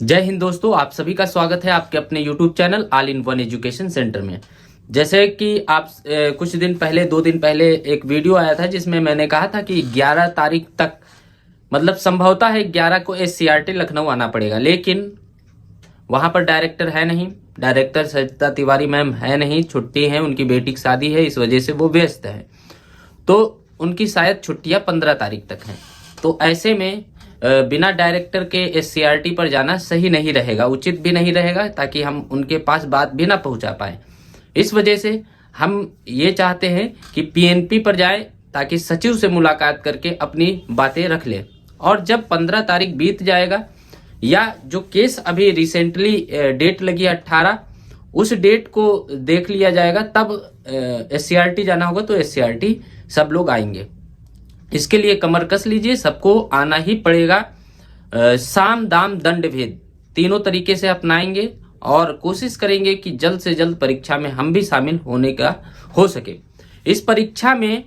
जय हिंद दोस्तों, आप सभी का स्वागत है आपके अपने YouTube channel all in one education centre में। जैसे कि आप कुछ दिन पहले 2 दिन पहले एक वीडियो आया था जिसमें मैंने कहा था कि 11 तारीख तक मतलब संभवतः है 11 को SCRT लखनऊ आना पड़ेगा, लेकिन वहां पर डायरेक्टर है नहीं। डायरेक्टर सरिता तिवारी मैम है नहीं, छुट्टी है, उनकी बेटी की शादी है, इस वजह से वो व्यस्त है। तो उनकी शायद छुट्टियां 15 तारीख तक हैं। तो ऐसे में बिना डायरेक्टर के SCRT पर जाना सही नहीं रहेगा, उचित भी नहीं रहेगा, ताकि हम उनके पास बात भी ना पहुंचा पाए। इस वजह से हम ये चाहते हैं कि PNP पर जाए ताकि सचिव से मुलाकात करके अपनी बातें रख ले। और जब 15 तारीख बीत जाएगा या जो केस अभी रिसेंटली डेट लगी 18, उस डेट को देख लिया जाएगा, तब SCRT जाना होगा तो SCRT सब लोग आएंगे। इसके लिए कमर कस लीजिए, सबको आना ही पड़ेगा। साम दाम दंड भेद तीनों तरीके से अपनाएंगे और कोशिश करेंगे कि जल्द से जल्द परीक्षा में हम भी शामिल होने का हो सके। इस परीक्षा में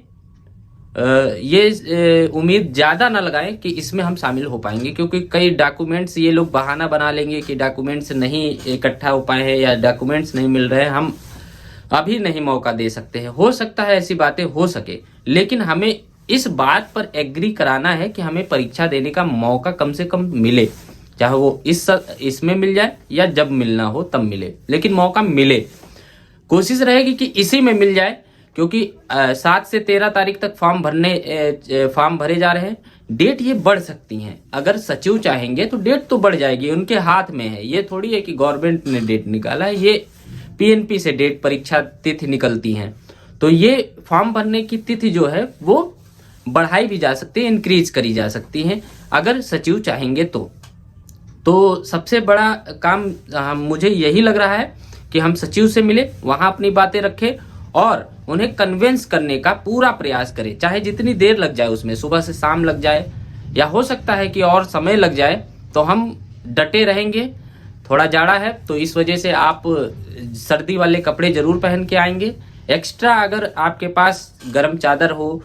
ये उम्मीद ज्यादा ना लगाएं कि इसमें हम शामिल हो पाएंगे, क्योंकि कई डॉक्यूमेंट्स ये लोग बहाना बना लेंगे कि डॉक्यूमेंट्स नहीं इकट्ठा हो पाए हैं या डॉक्यूमेंट्स नहीं मिल रहे हैं, हम अभी नहीं मौका दे सकते हैं। हो सकता है ऐसी बातें हो सके, लेकिन हमें इस बात पर एग्री कराना है कि हमें परीक्षा देने का मौका कम से कम मिले, चाहे वो इसमें मिल जाए या जब मिलना हो तब मिले, लेकिन मौका मिले। कोशिश रहेगी कि इसी में मिल जाए, क्योंकि 7 से 13 तारीख तक फॉर्म भरे जा रहे हैं। डेट ये बढ़ सकती हैं, अगर सचिव चाहेंगे तो डेट तो बढ़ जाएगी, उनके हाथ में है। ये थोड़ी है कि गवर्नमेंट ने डेट निकाला है, ये PNP से डेट परीक्षा तिथि निकलती हैं। तो ये फॉर्म भरने की तिथि जो है वो बढ़ाई भी जा सकती है, इंक्रीज करी जा सकती है, अगर सचिव चाहेंगे तो सबसे बड़ा काम मुझे यही लग रहा है कि हम सचिव से मिले, वहां अपनी बातें रखें और उन्हें कन्विंस करने का पूरा प्रयास करें। चाहे जितनी देर लग जाए, उसमें सुबह से शाम लग जाए या हो सकता है कि और समय लग जाए, तो हम डटे रहेंगे। थोड़ा जाड़ा है तो इस वजह से आप सर्दी वाले कपड़े जरूर पहन के आएंगे। एक्स्ट्रा अगर आपके पास गर्म चादर हो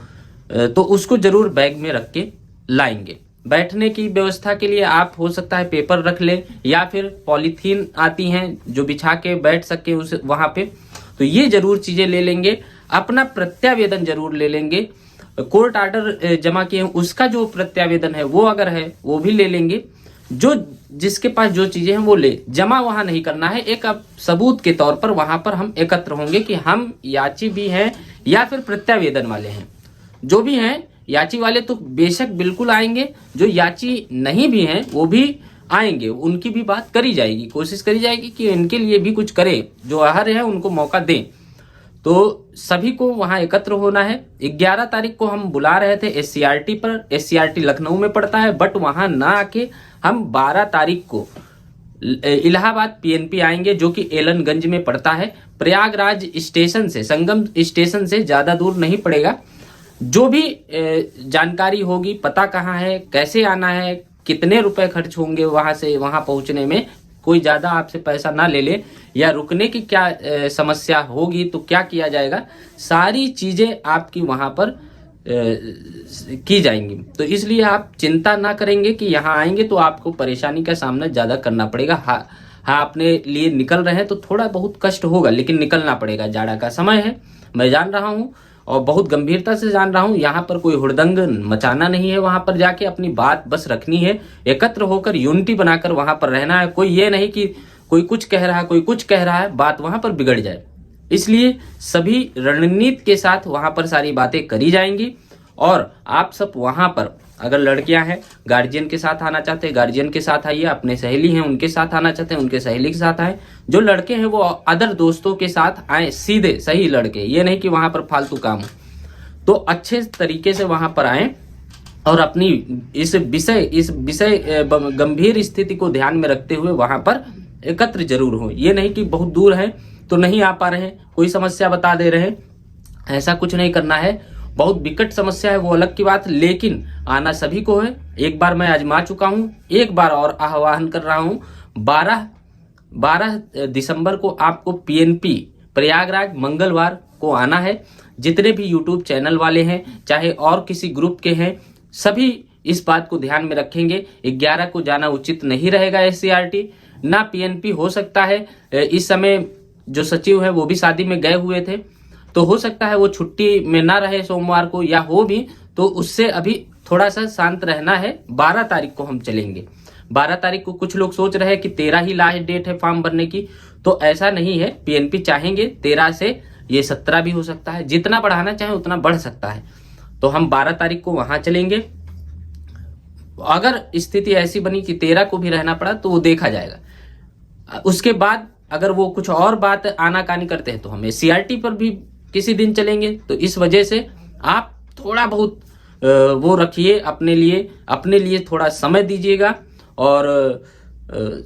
तो उसको जरूर बैग में रख के लाएंगे। बैठने की व्यवस्था के लिए आप हो सकता है पेपर रख ले, या फिर पॉलीथीन आती हैं जो बिछा के बैठ सके उस वहां पे, तो ये जरूर चीजें ले लेंगे। अपना प्रत्यावेदन जरूर ले लेंगे। कोर्ट ऑर्डर जमा किए हैं उसका जो प्रत्यावेदन है वो अगर है वो भी ले लेंगे। जो जिसके पास जो चीजें हैं वो ले, जमा वहां नहीं करना है, एक अब सबूत के तौर पर वहां पर हम एकत्र होंगे कि हम याची भी हैं या फिर प्रत्यावेदन वाले हैं। जो भी हैं याची वाले तो बेशक बिल्कुल आएंगे, जो याची नहीं भी हैं वो भी आएंगे, उनकी भी बात करी जाएगी, कोशिश करी जाएगी कि इनके लिए भी कुछ करें, जो अहर्य है उनको मौका दें। तो सभी को वहां एकत्र होना है। 11 तारीख को हम बुला रहे थे SCRT पर, SCRT लखनऊ में पड़ता है, बट वहां ना आके हम 12 तारीख को इलाहाबाद PNP आएंगे, जो कि एलनगंज में पड़ता है। प्रयागराज स्टेशन से, संगम स्टेशन से ज्यादा दूर नहीं पड़ेगा। जो भी जानकारी होगी, पता कहाँ है, कैसे आना है, कितने रुपए खर्च होंगे वहां से वहां पहुंचने में, कोई ज्यादा आपसे पैसा ना ले ले, या रुकने की क्या समस्या होगी तो क्या किया जाएगा, सारी चीजें आपकी वहां पर की जाएंगी। तो इसलिए आप चिंता ना करेंगे कि यहाँ आएंगे तो आपको परेशानी का सामना ज्यादा करना पड़ेगा। हाँ, अपने लिए निकल रहे हैं तो थोड़ा बहुत कष्ट होगा, लेकिन निकलना पड़ेगा। जाड़ा का समय है, मैं जान रहा हूँ और बहुत गंभीरता से जान रहा हूं। यहाँ पर कोई हुड़दंग मचाना नहीं है, वहां पर जाके अपनी बात बस रखनी है, एकत्र होकर यूनिटी बनाकर वहां पर रहना है। कोई ये नहीं कि कोई कुछ कह रहा है, कोई कुछ कह रहा है, बात वहां पर बिगड़ जाए। इसलिए सभी रणनीति के साथ वहां पर सारी बातें करी जाएंगी। और आप सब वहां पर, अगर लड़कियां हैं गार्जियन के साथ आना चाहते हैं गार्जियन के साथ आइए, अपने सहेली हैं उनके साथ आना चाहते हैं उनके सहेली के साथ आए, जो लड़के हैं वो अदर दोस्तों के साथ आए, सीधे सही लड़के, ये नहीं कि वहां पर फालतू काम हो। तो अच्छे तरीके से वहां पर आए और अपनी इस विषय गंभीर स्थिति को ध्यान में रखते हुए वहां पर एकत्र जरूर हो। ये नहीं कि बहुत दूर है तो नहीं आ पा रहे हैं, कोई समस्या बता दे रहे हैं, ऐसा कुछ नहीं करना है। बहुत विकट समस्या है वो अलग की बात, लेकिन आना सभी को है। एक बार मैं आजमा चुका हूं, एक बार और आह्वान कर रहा हूं। 12 दिसंबर को आपको PNP प्रयागराज मंगलवार को आना है। जितने भी YouTube चैनल वाले हैं, चाहे और किसी ग्रुप के हैं, सभी इस बात को ध्यान में रखेंगे। 11 को जाना उचित नहीं रहेगा SCRT, ना PNP। हो सकता है इस समय जो सचिव है वो भी शादी में गए हुए थे, तो हो सकता है वो छुट्टी में ना रहे सोमवार को, या हो भी तो उससे अभी थोड़ा सा शांत रहना है। 12 तारीख को हम चलेंगे। 12 तारीख को कुछ लोग सोच रहे हैं कि 13 ही लास्ट डेट है फॉर्म भरने की, तो ऐसा नहीं है। PNP चाहेंगे 13 से ये 17 भी हो सकता है, जितना बढ़ाना चाहे उतना बढ़ सकता है। तो हम 12 तारीख को वहां चलेंगे। अगर स्थिति ऐसी बनी कि 13 को भी रहना पड़ा तो वो देखा जाएगा। उसके बाद अगर वो कुछ और बात आनाकानी करते हैं तो हम SCRT पर भी किसी दिन चलेंगे। तो इस वजह से आप थोड़ा बहुत वो रखिए अपने लिए थोड़ा समय दीजिएगा और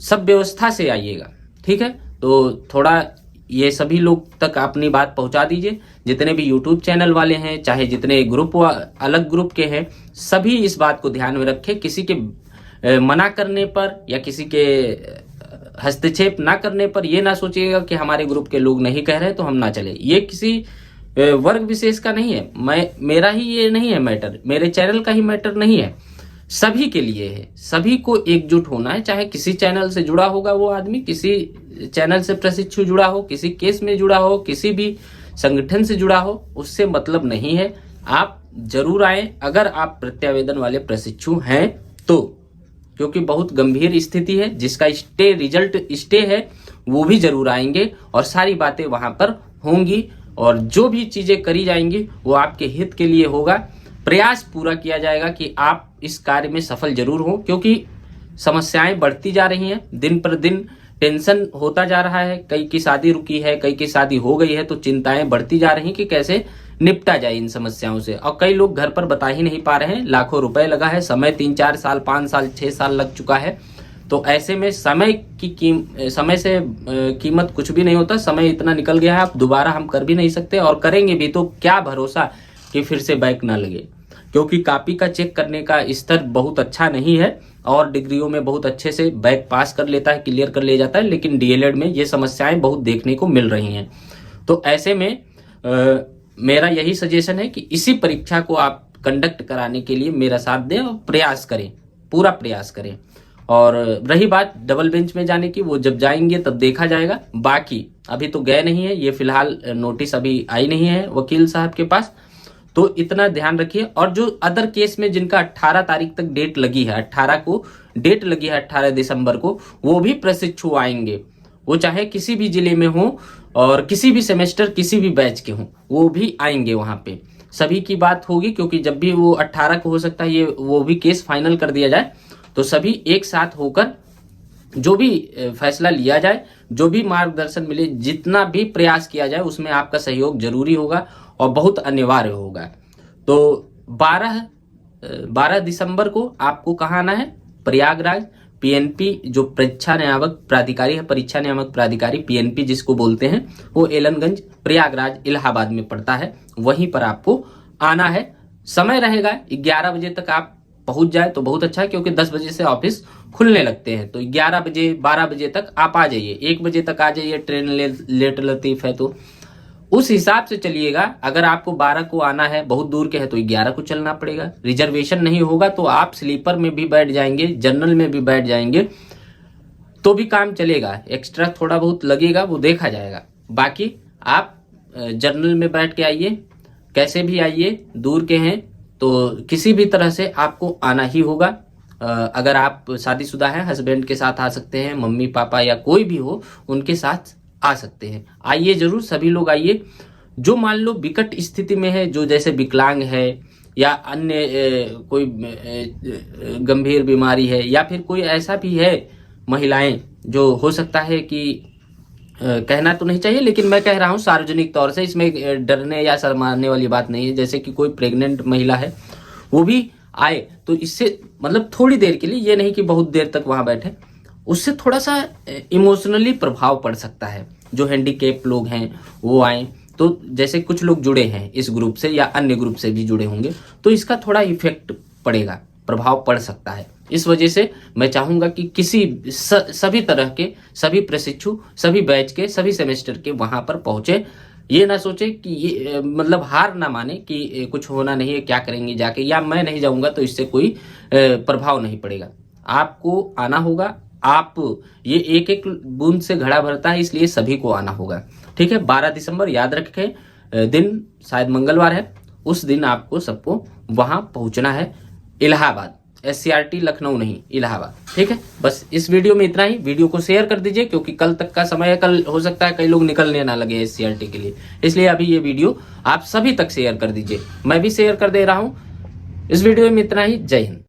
सब व्यवस्था से आइएगा, ठीक है। तो थोड़ा ये सभी लोग तक अपनी बात पहुंचा दीजिए, जितने भी YouTube चैनल वाले हैं, चाहे जितने ग्रुप अलग ग्रुप के हैं, सभी इस बात को ध्यान में रखें। किसी के मना करने पर या किसी के हस्तक्षेप ना करने पर ये ना सोचिएगा कि हमारे ग्रुप के लोग नहीं कह रहे तो हम ना चले। ये किसी वर्ग विशेष का नहीं है, मेरा ही ये नहीं है मैटर, मेरे चैनल का ही मैटर नहीं है, सभी के लिए है। सभी को एकजुट होना है, चाहे किसी चैनल से जुड़ा होगा वो आदमी, किसी चैनल से प्रशिक्षु जुड़ा हो, किसी केस में जुड़ा हो, किसी भी संगठन से जुड़ा हो, उससे मतलब नहीं है। आप जरूर आए अगर आप प्रत्यावेदन वाले प्रशिक्षु हैं तो, क्योंकि बहुत गंभीर स्थिति है। जिसका रिजल्ट स्टे है वो भी जरूर आएंगे और सारी बातें वहां पर होंगी और जो भी चीजें करी जाएंगी वो आपके हित के लिए होगा। प्रयास पूरा किया जाएगा कि आप इस कार्य में सफल जरूर हो, क्योंकि समस्याएं बढ़ती जा रही हैं, दिन पर दिन टेंशन होता जा रहा है। कई की शादी रुकी है, कई की शादी हो गई है, तो चिंताएं बढ़ती जा रही कि कैसे निपटा जाए इन समस्याओं से। और कई लोग घर पर बता ही नहीं पा रहे हैं, लाखों रुपए लगा है, समय 3-4 साल 5 साल 6 साल लग चुका है। तो ऐसे में समय से कीमत कुछ भी नहीं होता। समय इतना निकल गया है, अब दोबारा हम कर भी नहीं सकते, और करेंगे भी तो क्या भरोसा कि फिर से बैक ना लगे, क्योंकि कॉपी का चेक करने का स्तर बहुत अच्छा नहीं है और डिग्रियों में बहुत अच्छे से बैक पास कर लेता है, क्लियर कर ले जाता है, लेकिन DLED में ये समस्याएं बहुत देखने को मिल रही हैं। तो ऐसे में मेरा यही सजेशन है कि इसी परीक्षा को आप कंडक्ट कराने के लिए मेरा साथ दें और प्रयास करें, पूरा प्रयास करें। और रही बात डबल बेंच में जाने की, वो जब जाएंगे तब देखा जाएगा। बाकी अभी तो गए नहीं है, ये फिलहाल नोटिस अभी आई नहीं है वकील साहब के पास, तो इतना ध्यान रखिए। और जो अदर केस में जिनका 18 तारीख तक डेट लगी है, 18 को डेट लगी है, 18 दिसंबर को, वो भी प्रशिक्षु आएंगे। वो चाहे किसी भी जिले में हो और किसी भी सेमेस्टर किसी भी बैच के हों, वो भी आएंगे वहां पे। सभी की बात होगी, क्योंकि जब भी वो 18 को हो सकता है ये वो भी केस फाइनल कर दिया जाए, तो सभी एक साथ होकर जो भी फैसला लिया जाए, जो भी मार्गदर्शन मिले, जितना भी प्रयास किया जाए, उसमें आपका सहयोग जरूरी होगा और बहुत अनिवार्य होगा। तो 12 दिसंबर को आपको कहाँ आना है? प्रयागराज। PNP जो परीक्षा नियामक प्राधिकारी है, परीक्षा नियामक प्राधिकारी PNP जिसको बोलते हैं, वो एलनगंज प्रयागराज इलाहाबाद में पड़ता है, वहीं पर आपको आना है। समय रहेगा 11 बजे तक आप पहुंच जाए तो बहुत अच्छा है, क्योंकि 10 बजे से ऑफिस खुलने लगते हैं। तो 11 बजे 12 बजे तक आप आ जाइए, 1 बजे तक आ जाइए, ट्रेन लेट लतीफ है तो उस हिसाब से चलिएगा। अगर आपको 12 को आना है, बहुत दूर के है, तो 11 को चलना पड़ेगा। रिजर्वेशन नहीं होगा तो आप स्लीपर में भी बैठ जाएंगे, जनरल में भी बैठ जाएंगे, तो भी काम चलेगा। एक्स्ट्रा थोड़ा बहुत लगेगा, वो देखा जाएगा। बाकी आप जनरल में बैठ के आइए, कैसे भी आइए, दूर के हैं तो किसी भी तरह से आपको आना ही होगा। अगर आप शादीशुदा हैं, हस्बैंड के साथ आ सकते हैं, मम्मी पापा या कोई भी हो उनके साथ आ सकते हैं। आइए जरूर, सभी लोग आइए। जो मान लो विकट स्थिति में है, जो जैसे विकलांग है या अन्य कोई गंभीर बीमारी है, या फिर कोई ऐसा भी है महिलाएं, जो हो सकता है कि कहना तो नहीं चाहिए लेकिन मैं कह रहा हूं सार्वजनिक तौर से, इसमें डरने या शर्माने वाली बात नहीं है। जैसे कि कोई प्रेग्नेंट महिला है, वो भी आए तो इससे मतलब थोड़ी देर के लिए, ये नहीं कि बहुत देर तक वहां बैठे, उससे थोड़ा सा इमोशनली प्रभाव पड़ सकता है। जो हैंडीकैप लोग हैं वो आए, तो जैसे कुछ लोग जुड़े हैं इस ग्रुप से या अन्य ग्रुप से भी जुड़े होंगे, तो इसका थोड़ा इफेक्ट पड़ेगा, प्रभाव पड़ सकता है। इस वजह से मैं चाहूंगा कि सभी तरह के, सभी प्रशिक्षु, सभी बैच के, सभी सेमेस्टर के वहां पर पहुंचे, ये ना सोचे कि ये मतलब हार ना माने कि कुछ होना नहीं है, क्या करेंगे जाके, या मैं नहीं जाऊंगा तो इससे कोई प्रभाव नहीं पड़ेगा। आपको आना होगा। आप ये एक एक बूंद से घड़ा भरता है, इसलिए सभी को आना होगा। ठीक है, 12 दिसंबर याद रखें, दिन शायद मंगलवार है। उस दिन आपको सबको वहां पहुंचना है, इलाहाबाद, SCRT लखनऊ नहीं, इलाहाबाद। ठीक है, बस इस वीडियो में इतना ही। वीडियो को शेयर कर दीजिए क्योंकि कल तक का समय है, कल हो सकता है कई लोग निकलने ना लगे SCRT के लिए, इसलिए अभी ये वीडियो आप सभी तक शेयर कर दीजिए। मैं भी शेयर कर दे रहा हूं। इस वीडियो में इतना ही। जय हिंद।